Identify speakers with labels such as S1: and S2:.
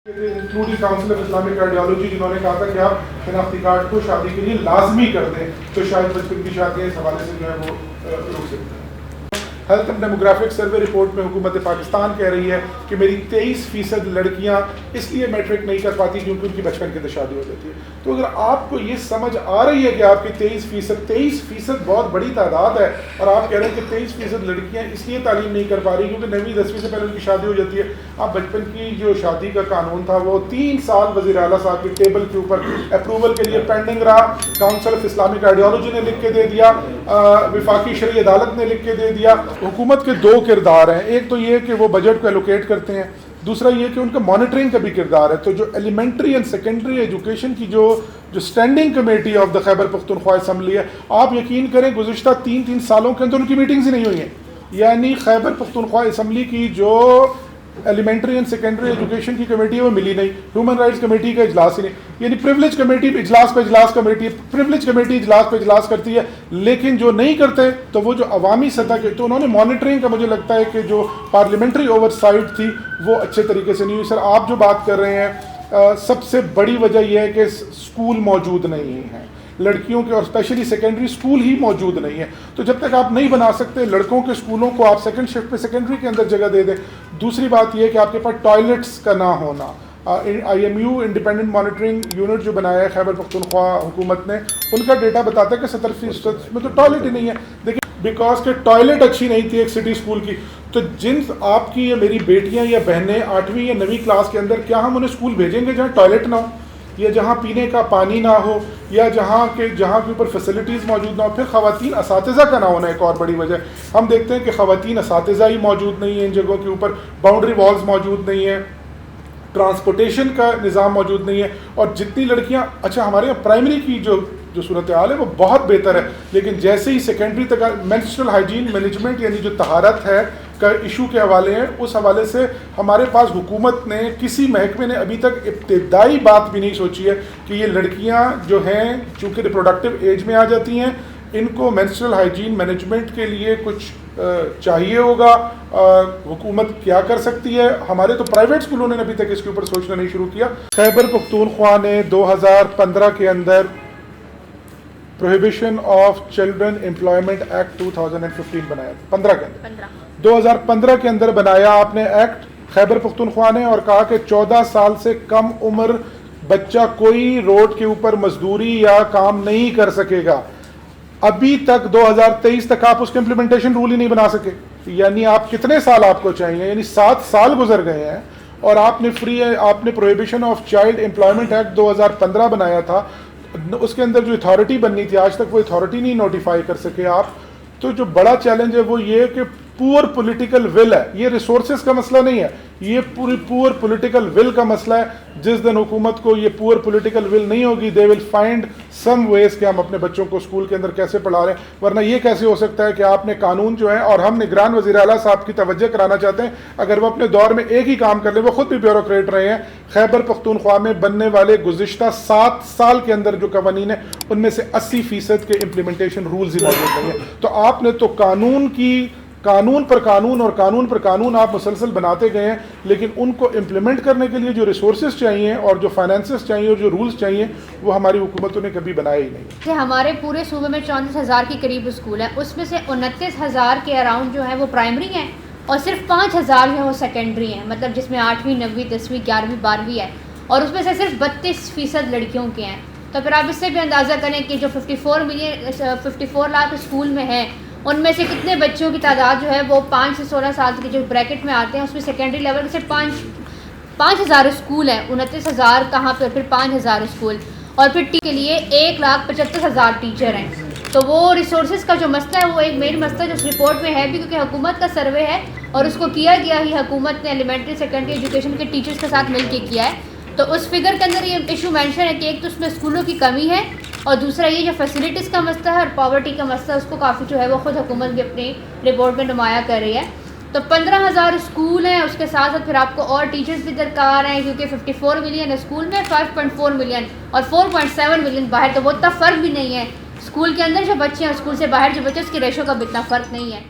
S1: Including council of Islamic ideology, جنہوں نے کہا تھا کہ آپ شناختی کارڈ کو شادی کے لیے لازمی کر دیں تو شاید بچپن کی شادیاں اس حوالے سے جو ہے وہ رک سکتی ہیں۔ Health and demographic survey report میں حکومت پاکستان کہہ رہی ہے کہ میری 23% لڑکیاں اس لیے میٹرک نہیں کر پاتی کیونکہ ان کی بچپن کے اندر شادی ہو جاتی ہے۔ تو اگر آپ کو یہ سمجھ آ رہی ہے کہ آپ کی 23% بہت بڑی تعداد ہے اور آپ کہہ رہے ہیں کہ 23% لڑکیاں اس لیے تعلیم نہیں کر پا رہی کیونکہ 9ویں 10ویں سے پہلے ان کی شادی ہو جاتی ہے، آپ بچپن کی جو شادی کا قانون تھا وہ 3 سال وزیر اعلیٰ صاحب کے ٹیبل کے اوپر اپروول کے لیے پینڈنگ رہا، کاؤنسل آف اسلامک آئیڈیالوجی نے لکھ کے دے دیا، وفاقی شرعی عدالت نے لکھ کے دے دیا۔ حکومت کے 2 کردار ہیں، ایک تو یہ کہ وہ بجٹ کو ایلوکیٹ کرتے ہیں، دوسرا یہ کہ ان کا مانیٹرنگ کا بھی کردار ہے۔ تو جو ایلیمنٹری اینڈ سیکنڈری ایجوکیشن کی جو standing committee of the Khyber Pakhtunkhwa assembly ہے، آپ یقین کریں گزشتہ 3 سالوں کے اندر ان کی میٹنگز ہی نہیں ہوئی ہیں۔ یعنی خیبر پختونخوا اسمبلی کی جو ایلیمنٹری اینڈ سیکنڈری ایجوکیشن کی کمیٹی ہے وہ ملی نہیں، ہیومن رائٹس کمیٹی کا اجلاس ہی نہیں، یعنی پریولیج کمیٹی اجلاس پہ اجلاس کمیٹی پریولیج کمیٹی اجلاس پہ اجلاس کرتی ہے، لیکن جو نہیں کرتے تو وہ جو عوامی سطح کے تو انہوں نے مانیٹرنگ کا مجھے لگتا ہے کہ جو پارلیمنٹری اوور سائٹ تھی وہ اچھے طریقے سے نہیں ہوئی۔ سر آپ جو بات کر رہے ہیں سب سے بڑی وجہ یہ ہے کہ اسکول موجود نہیں ہیں، لڑکیوں کے اور اسپیشلی سیکنڈری اسکول ہی موجود نہیں ہے۔ تو جب تک آپ نہیں بنا سکتے لڑکوں کے اسکولوں کو، آپ سیکنڈ شفٹ پہ سیکنڈری کے اندر جگہ دے دیں۔ دوسری بات یہ کہ آپ کے پاس ٹوائلٹس کا نہ ہونا، I am you independent monitoring unit جو بنایا ہے خیبر پختونخوا حکومت نے، ان کا ڈیٹا بتاتا ہے کہ 70% میں تو ٹوائلٹ ہی نہیں ہے۔ دیکھیں بیکاز کہ ٹوائلٹ اچھی نہیں تھی ایک سٹی اسکول کی، تو جن آپ کی یا میری بیٹیاں یا بہنیں 8ویں یا 9ویں کلاس کے اندر، کیا ہم انہیں اسکول بھیجیں گے جہاں ٹوائلٹ نہ ہو یا جہاں پینے کا پانی نہ ہو یا جہاں کے اوپر فیسلٹیز موجود نہ ہو؟ پھر خواتین اساتذہ کا نہ ہونا ایک اور بڑی وجہ۔ ہم دیکھتے ہیں کہ خواتین اساتذہ ہی موجود نہیں ہیں ان جگہوں کے اوپر، باؤنڈری والز موجود نہیں ہیں، ٹرانسپورٹیشن کا نظام موجود نہیں ہے، اور جتنی لڑکیاں اچھا ہمارے یہاں پرائمری کی جو صورتحال ہے وہ بہت بہتر ہے، لیکن جیسے ہی سیکنڈری تک مینسٹرل ہائیجین مینجمنٹ یعنی جو طہارت ہے کا ایشو کے حوالے ہیں، اس حوالے سے ہمارے پاس حکومت نے کسی محکمے نے ابھی تک ابتدائی بات بھی نہیں سوچی ہے کہ یہ لڑکیاں جو ہیں چونکہ ریپروڈکٹیو ایج میں آ جاتی ہیں، ان کو مینسٹرل ہائیجین مینجمنٹ کے لیے کچھ چاہیے ہوگا، حکومت کیا کر سکتی ہے؟ ہمارے تو پرائیویٹ اسکولوں نے ابھی تک اس کے اوپر سوچنا نہیں شروع کیا۔ خیبر پختونخوا نے 2015 کے اندر prohibition of children employment act 2015 بنایا تھا، 2015 کے اندر بنایا آپ نے ایکٹ خیبر پختونخوا نے، اور کہا کہ 14 سال سے کم عمر بچہ کوئی روڈ کے اوپر مزدوری یا کام نہیں کر سکے گا۔ ابھی تک 2023 تک آپ اس کے امپلیمنٹیشن رول ہی نہیں بنا سکے، یعنی آپ کتنے سال آپ کو چاہیے؟ یعنی 7 سال گزر گئے ہیں، اور آپ نے prohibition of child employment act 2015 بنایا تھا، اس کے اندر جو اتھارٹی بننی تھی آج تک وہ اتھارٹی نہیں نوٹیفائی کر سکے آپ۔ تو جو بڑا چیلنج ہے وہ یہ کہ پور پولیٹیکل ول ہے، یہ ریسورسز کا مسئلہ نہیں ہے، یہ پور پولیٹیکل ول کا مسئلہ ہے۔ جس دن حکومت کو یہ پور پولیٹیکل ول نہیں ہوگی، دے ول فائنڈ سم ویز کہ ہم اپنے بچوں کو اسکول کے اندر کیسے پڑھا رہے ہیں، ورنہ یہ کیسے ہو سکتا ہے کہ آپ نے قانون جو ہے، اور ہم نگران وزیر اعلیٰ صاحب کی توجہ کرانا چاہتے ہیں، اگر وہ اپنے دور میں ایک ہی کام کر لیں، وہ خود بھی بیوروکریٹ رہے ہیں، خیبر پختونخوا میں بننے والے گزشتہ 7 سال کے اندر جو قوانین ہیں ان میں سے 80% کے امپلیمنٹیشن رولز ہی موجود نہیں ہیں۔ تو آپ نے تو قانون پر قانون آپ مسلسل بناتے گئے ہیں، لیکن ان کو امپلیمنٹ کرنے کے لیے جو ریسورسز چاہیے اور جو فائنانسز چاہیے اور جو رولز چاہیے وہ ہماری حکومتوں نے کبھی بنائے ہی نہیں۔
S2: ہمارے پورے صوبے میں 34,000 کے قریب اسکول ہیں، اس میں سے 29,000 کے اراؤنڈ جو ہیں وہ پرائمری ہیں اور صرف 5,000 جو ہیں وہ سیکنڈری ہیں، مطلب جس میں 8ویں 9ویں 10ویں 11ویں 12ویں ہے، اور اس میں سے صرف 32% لڑکیوں کے ہیں۔ تو پھر آپ اس سے بھی اندازہ کریں کہ جو 54 لاکھ اسکول میں ہیں، ان میں سے کتنے بچوں کی تعداد جو ہے وہ 5 سے 16 سال کے جو بریکٹ میں آتے ہیں، اس میں سیکنڈری لیول سے 5,000 اسکول ہیں، 29,000 کہاں پہ، پھر 5,000 اسکول، اور پھر کے لیے 1,75,000 ٹیچر ہیں۔ تو وہ ریسورسز کا جو مسئلہ ہے وہ ایک مین مسئلہ جو اس رپورٹ میں ہے بھی، کیونکہ حکومت کا سروے ہے اور اس کو کیا گیا ہی حکومت نے ایلیمنٹری سیکنڈری ایجوکیشن کے ٹیچرز کے ساتھ مل کے کیا ہے۔ تو اس فگر کے اندر یہ ایشو مینشن ہے کہ ایک تو اس میں اسکولوں کی کمی ہے، اور دوسرا یہ جو فیسلٹیز کا مسئلہ ہے اور پاورٹی کا مسئلہ، اس کو کافی جو ہے وہ خود حکومت بھی اپنی رپورٹ میں نمایاں کر رہی ہے۔ تو 15,000 اسکول ہیں، اس کے ساتھ ساتھ پھر آپ کو اور ٹیچرز بھی درکار ہیں، کیونکہ 54 ملین اسکول میں 5.4 ملین اور 4.7 ملین باہر، تو وہ اتنا فرق بھی نہیں ہے۔ اسکول کے اندر جو بچے ہیں اسکول سے باہر جو بچے، اس کی ریشو کا بھی اتنا فرق نہیں ہے۔